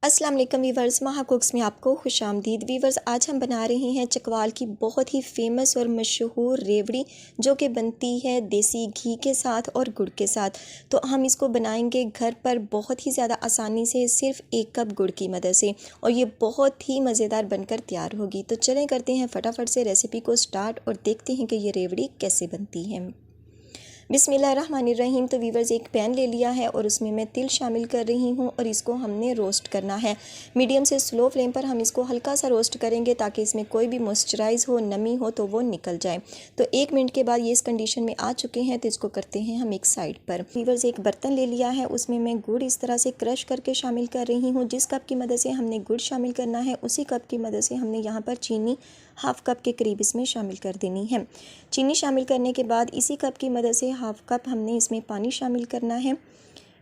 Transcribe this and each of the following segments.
अस्सलाम वालेकुम वीवर्स, माहा कुक्स में आपको खुशामदीद। वीवर्स, आज हम बना रहे हैं चकवाल की बहुत ही फेमस और मशहूर रेवड़ी, जो कि बनती है देसी घी के साथ और गुड़ के साथ। तो हम इसको बनाएंगे घर पर बहुत ही ज़्यादा आसानी से, सिर्फ 1 कप गुड़ की मदद से, और ये बहुत ही मज़ेदार बनकर तैयार होगी। तो चलें करते हैं फटाफट से रेसिपी को स्टार्ट और देखते हैं कि ये रेवड़ी कैसे बनती है। बिस्मिल्लाहिर्रहमानिर्रहीम। तो वीवर्स, एक पैन ले लिया है और उसमें मैं तिल शामिल कर रही हूँ और इसको हमने रोस्ट करना है। मीडियम से स्लो फ्लेम पर हम इसको हल्का सा रोस्ट करेंगे ताकि इसमें कोई भी मॉइस्चराइज हो, नमी हो तो वो निकल जाए। तो 1 मिनट के बाद ये इस कंडीशन में आ चुके हैं, तो इसको करते हैं हम एक साइड पर। वीवर्स, एक बर्तन ले लिया है, उसमें मैं गुड़ इस तरह से क्रश करके शामिल कर रही हूँ। जिस कप की मदद से हमने गुड़ शामिल करना है, उसी कप की मदद से हमने यहाँ पर चीनी हाफ़ कप के करीब इसमें शामिल कर देनी है। चीनी शामिल करने के बाद इसी कप की मदद से हाफ़ कप हमने इसमें पानी शामिल करना है।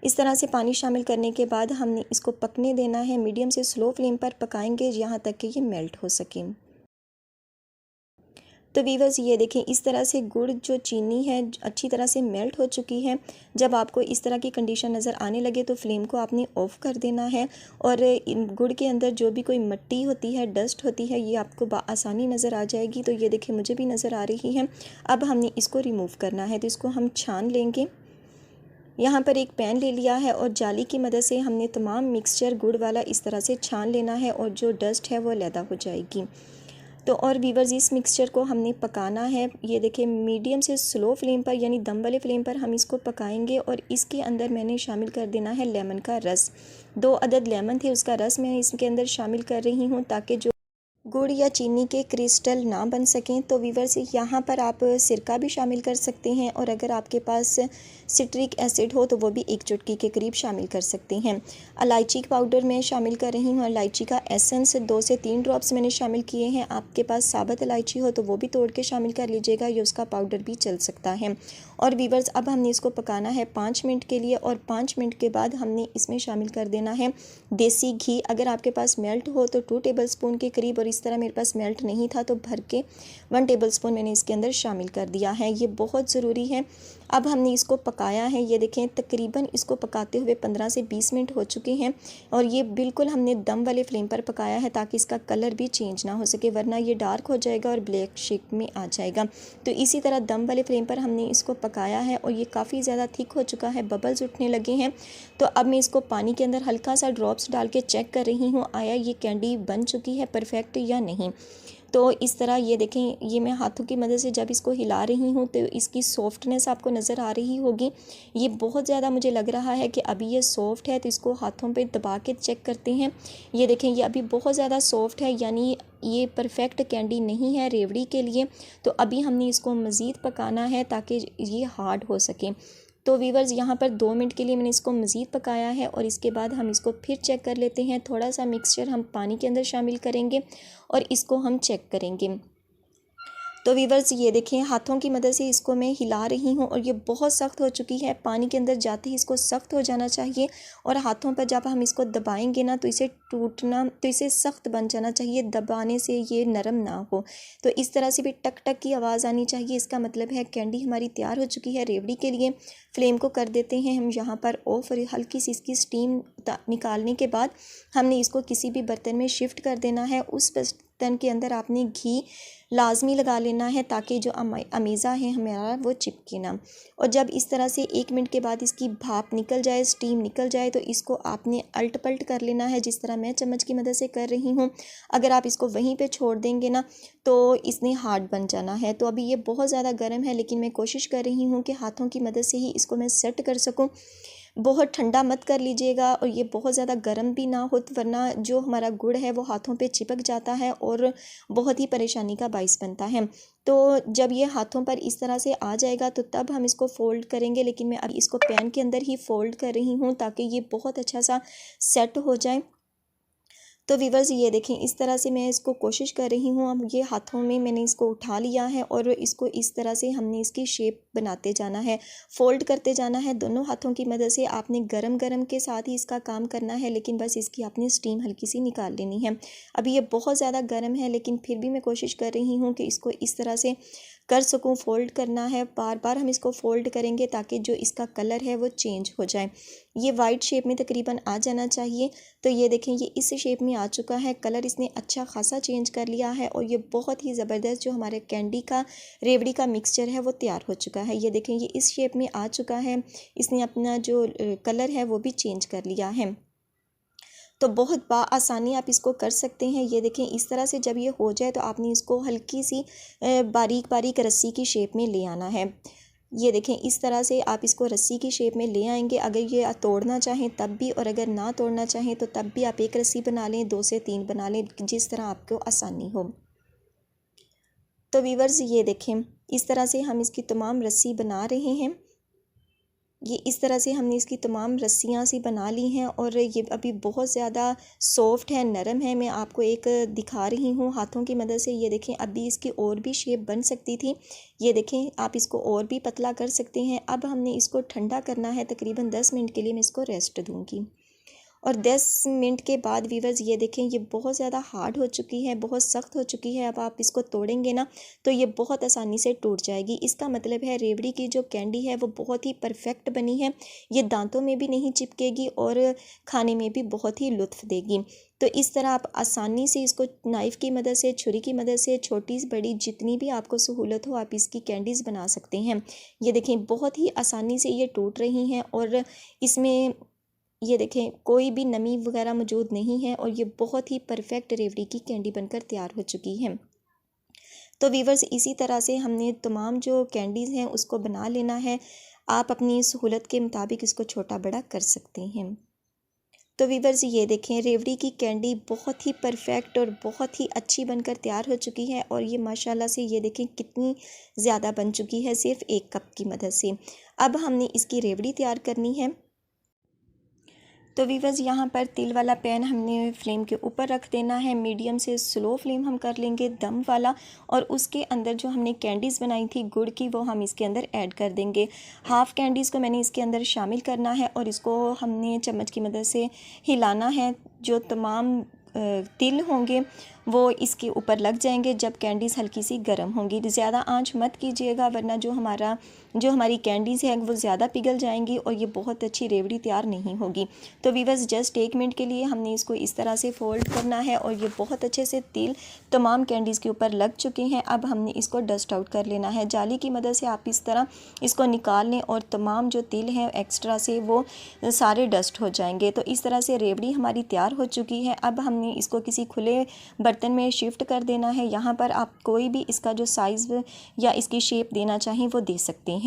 इस तरह से पानी शामिल करने के बाद हमने इसको पकने देना है। मीडियम से स्लो फ्लेम पर पकाएंगे यहाँ तक कि ये मेल्ट हो सके। तो वीवर्स, ये देखें, इस तरह से गुड़ जो चीनी है अच्छी तरह से मेल्ट हो चुकी है। जब आपको इस तरह की कंडीशन नज़र आने लगे तो फ्लेम को आपने ऑफ़ कर देना है, और गुड़ के अंदर जो भी कोई मिट्टी होती है, डस्ट होती है, ये आपको आसानी नज़र आ जाएगी। तो ये देखें, मुझे भी नज़र आ रही है। अब हमने इसको रिमूव करना है, तो इसको हम छान लेंगे। यहाँ पर एक पैन ले लिया है और जाली की मदद से हमने तमाम मिक्सचर गुड़ वाला इस तरह से छान लेना है, और जो डस्ट है वो अलहदा हो जाएगी। तो और वीवर्स, इस मिक्सचर को हमने पकाना है। ये देखिए, मीडियम से स्लो फ्लेम पर, यानी दम वाले फ्लेम पर हम इसको पकाएंगे। और इसके अंदर मैंने शामिल कर देना है लेमन का रस। 2 अदद लेमन थे, उसका रस मैं इसके अंदर शामिल कर रही हूँ ताकि जो गुड़ या चीनी के क्रिस्टल ना बन सकें। तो वीवर्स, यहाँ पर आप सिरका भी शामिल कर सकते हैं, और अगर आपके पास सिट्रिक एसिड हो तो वो भी 1 चुटकी के करीब शामिल कर सकते हैं। इलायची पाउडर मैं शामिल कर रही हूँ। इलायची का एसेंस 2 से 3 ड्रॉप्स मैंने शामिल किए हैं। आपके पास साबुत इलायची हो तो वो भी तोड़ के शामिल कर लीजिएगा, या उसका पाउडर भी चल सकता है। और वीवर्स, अब हमने इसको पकाना है 5 मिनट के लिए, और 5 मिनट के बाद हमने इसमें शामिल कर देना है देसी घी। अगर आपके पास मेल्ट हो तो 2 टेबलस्पून के करीब, और इस तरह मेरे पास मेल्ट नहीं था तो भर के 1 टेबलस्पून मैंने इसके अंदर शामिल कर दिया है। ये बहुत ज़रूरी है। अब हमने इसको पकाया है। ये देखें, तकरीबन इसको पकाते हुए 15 से 20 मिनट हो चुके हैं, और ये बिल्कुल हमने दम वाले फ्लेम पर पकाया है ताकि इसका कलर भी चेंज ना हो सके, वरना ये डार्क हो जाएगा और ब्लैक शेक में आ जाएगा। तो इसी तरह दम वाले फ्लेम पर हमने इसको पकाया है, और ये काफ़ी ज़्यादा थिक हो चुका है, बबल्स उठने लगे हैं। तो अब मैं इसको पानी के अंदर हल्का सा ड्रॉप्स डाल के चेक कर रही हूँ, आया ये कैंडी बन चुकी है परफेक्ट या नहीं। तो इस तरह ये देखें, ये मैं हाथों की मदद से जब इसको हिला रही हूँ तो इसकी सॉफ्टनेस आपको नज़र आ रही होगी। ये बहुत ज़्यादा मुझे लग रहा है कि अभी ये सॉफ्ट है, तो इसको हाथों पे दबा के चेक करते हैं। ये देखें, ये अभी बहुत ज़्यादा सॉफ्ट है, यानी ये परफेक्ट कैंडी नहीं है रेवड़ी के लिए। तो अभी हमने इसको मज़ीद पकाना है ताकि ये हार्ड हो सके। तो वीवर्स, यहाँ पर 2 मिनट के लिए मैंने इसको मज़ीद पकाया है, और इसके बाद हम इसको फिर चेक कर लेते हैं। थोड़ा सा मिक्सचर हम पानी के अंदर शामिल करेंगे और इसको हम चेक करेंगे। तो वीवर्स, ये देखें, हाथों की मदद से इसको मैं हिला रही हूँ, और ये बहुत सख्त हो चुकी है। पानी के अंदर जाते ही इसको सख्त हो जाना चाहिए, और हाथों पर जब हम इसको दबाएंगे ना तो इसे टूटना, तो इसे सख्त बन जाना चाहिए, दबाने से ये नरम ना हो। तो इस तरह से भी टक टक की आवाज़ आनी चाहिए। इसका मतलब है कैंडी हमारी तैयार हो चुकी है रेवड़ी के लिए। फ्लेम को कर देते हैं हम यहाँ पर ऑफ, और हल्की सी इसकी स्टीम निकालने के बाद हमने इसको किसी भी बर्तन में शिफ्ट कर देना है। उस बर्तन के अंदर आपने घी लाजमी लगा लेना है ताकि जो अमीज़ा है हमारा वो चिपके ना। और जब इस तरह से 1 मिनट के बाद इसकी भाप निकल जाए, स्टीम निकल जाए, तो इसको आपने अल्ट पल्ट कर लेना है, जिस तरह मैं चम्मच की मदद से कर रही हूँ। अगर आप इसको वहीं पे छोड़ देंगे ना तो इसने हार्ड बन जाना है। तो अभी ये बहुत ज़्यादा गर्म है, लेकिन मैं कोशिश कर रही हूँ कि हाथों की मदद से ही इसको मैं सेट कर सकूँ। बहुत ठंडा मत कर लीजिएगा, और ये बहुत ज़्यादा गर्म भी ना हो, वरना जो हमारा गुड़ है वो हाथों पे चिपक जाता है और बहुत ही परेशानी का बाइस बनता है। तो जब ये हाथों पर इस तरह से आ जाएगा तो तब हम इसको फ़ोल्ड करेंगे, लेकिन मैं अभी इसको पैन के अंदर ही फ़ोल्ड कर रही हूँ ताकि ये बहुत अच्छा सा सेट हो जाए। तो वीवर्स, ये देखें, इस तरह से मैं इसको कोशिश कर रही हूँ। अब ये हाथों में मैंने इसको उठा लिया है, और इसको इस तरह से हमने इसकी शेप बनाते जाना है, फ़ोल्ड करते जाना है दोनों हाथों की मदद से। आपने गरम गरम के साथ ही इसका काम करना है, लेकिन बस इसकी आपने स्टीम हल्की सी निकाल लेनी है। अभी ये बहुत ज़्यादा गर्म है, लेकिन फिर भी मैं कोशिश कर रही हूँ कि इसको इस तरह से कर सकूं। फोल्ड करना है, बार बार हम इसको फोल्ड करेंगे ताकि जो इसका कलर है वो चेंज हो जाए। ये वाइट शेप में तकरीबन आ जाना चाहिए। तो ये देखें ये इस शेप में आ चुका है, कलर इसने अच्छा खासा चेंज कर लिया है और ये बहुत ही ज़बरदस्त जो हमारे कैंडी का रेवड़ी का मिक्सचर है वो तैयार हो चुका है। ये देखें ये इस शेप में आ चुका है, इसने अपना जो कलर है वो भी चेंज कर लिया है। तो बहुत आसानी आप इसको कर सकते हैं। ये देखें इस तरह से जब ये हो जाए तो आपने इसको हल्की सी बारीक बारीक रस्सी की शेप में ले आना है। ये देखें इस तरह से आप इसको रस्सी की शेप में ले आएंगे। अगर ये तोड़ना चाहें तब भी, और अगर ना तोड़ना चाहें तो तब भी आप एक रस्सी बना लें, 2 से 3 बना लें, जिस तरह आपको आसानी हो। तो वीवर्स ये देखें इस तरह से हम इसकी तमाम रस्सी बना रहे हैं। ये इस तरह से हमने इसकी तमाम रस्सियाँ सी बना ली हैं और ये अभी बहुत ज़्यादा सॉफ्ट है, नरम है। मैं आपको एक दिखा रही हूँ हाथों की मदद से। ये देखें अभी इसकी और भी शेप बन सकती थी। ये देखें आप इसको और भी पतला कर सकते हैं। अब हमने इसको ठंडा करना है, तकरीबन 10 मिनट के लिए मैं इसको रेस्ट दूँगी। और 10 मिनट के बाद वीवर्स ये देखें ये बहुत ज़्यादा हार्ड हो चुकी है, बहुत सख्त हो चुकी है। अब आप इसको तोड़ेंगे ना तो ये बहुत आसानी से टूट जाएगी। इसका मतलब है रेवड़ी की जो कैंडी है वो बहुत ही परफेक्ट बनी है। ये दांतों में भी नहीं चिपकेगी और खाने में भी बहुत ही लुत्फ़ देगी। तो इस तरह आप आसानी से इसको नाइफ़ की मदद से, छुरी की मदद से, छोटी बड़ी जितनी भी आपको सहूलत हो आप इसकी कैंडीज़ बना सकते हैं। ये देखें बहुत ही आसानी से ये टूट रही हैं और इसमें ये देखें कोई भी नमी वगैरह मौजूद नहीं है और ये बहुत ही परफेक्ट रेवड़ी की कैंडी बनकर तैयार हो चुकी है। तो वीवर्स इसी तरह से हमने तमाम जो कैंडीज़ हैं उसको बना लेना है। आप अपनी सहूलत के मुताबिक इसको छोटा बड़ा कर सकते हैं। तो वीवर्स ये देखें रेवड़ी की कैंडी बहुत ही परफेक्ट और बहुत ही अच्छी बनकर तैयार हो चुकी है और ये माशाल्लाह से ये देखें कितनी ज़्यादा बन चुकी है सिर्फ 1 कप की मदद से। अब हमने इसकी रेवड़ी तैयार करनी है। तो वीवर्स यहाँ पर तिल वाला पैन हमने फ्लेम के ऊपर रख देना है। मीडियम से स्लो फ्लेम हम कर लेंगे दम वाला, और उसके अंदर जो हमने कैंडीज़ बनाई थी गुड़ की वो हम इसके अंदर ऐड कर देंगे। हाफ़ कैंडीज़ को मैंने इसके अंदर शामिल करना है और इसको हमने चम्मच की मदद से हिलाना है। जो तमाम तिल होंगे वो इसके ऊपर लग जाएंगे जब कैंडीज़ हल्की सी गर्म होंगी। ज़्यादा आंच मत कीजिएगा वरना जो हमारी कैंडीज़ हैं वो ज़्यादा पिघल जाएंगी और ये बहुत अच्छी रेवड़ी तैयार नहीं होगी। तो वीवर्स जस्ट 1 मिनट के लिए हमने इसको इस तरह से फ़ोल्ड करना है और ये बहुत अच्छे से तिल तमाम कैंडीज़ के ऊपर लग चुके हैं। अब हमने इसको डस्ट आउट कर लेना है। जाली की मदद से आप इस तरह इसको निकाल लें और तमाम जो तिल हैं एक्स्ट्रा से वो सारे डस्ट हो जाएंगे। तो इस तरह से रेवड़ी हमारी तैयार हो चुकी है। अब हमने इसको किसी खुले बर्तन में शिफ्ट कर देना है। यहाँ पर आप कोई भी इसका जो साइज़ या इसकी शेप देना चाहें वो दे सकते हैं।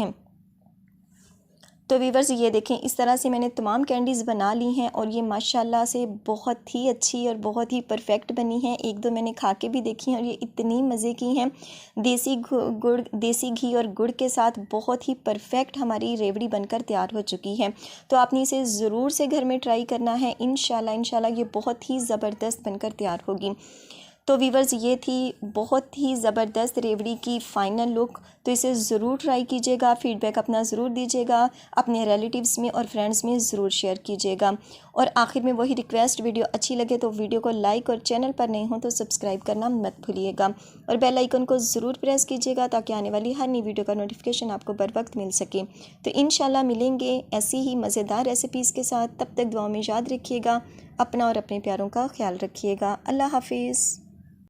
तो वीवर्स ये देखें इस तरह से मैंने तमाम कैंडीज़ बना ली हैं और ये माशाल्लाह से बहुत ही अच्छी और बहुत ही परफेक्ट बनी हैं। 1-2 मैंने खा के भी देखी हैं और ये इतनी मज़े की हैं। देसी घी और गुड़ के साथ बहुत ही परफेक्ट हमारी रेवड़ी बनकर तैयार हो चुकी है। तो आपने इसे ज़रूर से घर में ट्राई करना है। इंशाल्लाह ये बहुत ही ज़बरदस्त बनकर तैयार होगी। तो वीवर्स ये थी बहुत ही ज़बरदस्त रेवड़ी की फ़ाइनल लुक। तो इसे ज़रूर ट्राई कीजिएगा, फ़ीडबैक अपना ज़रूर दीजिएगा, अपने रिलेटिव्स में और फ्रेंड्स में ज़रूर शेयर कीजिएगा। और आखिर में वही रिक्वेस्ट, वीडियो अच्छी लगे तो वीडियो को लाइक और चैनल पर नए हो तो सब्सक्राइब करना मत भूलिएगा और बेल आइकन को ज़रूर प्रेस कीजिएगा ताकि आने वाली हर नई वीडियो का नोटिफिकेशन आपको बर वक्त मिल सके। तो इंशाल्लाह मिलेंगे ऐसी ही मज़ेदार रेसिपीज़ के साथ। तब तक दुआ में याद रखिएगा, अपना और अपने प्यारों का ख्याल रखिएगा। अल्लाह हाफिज़।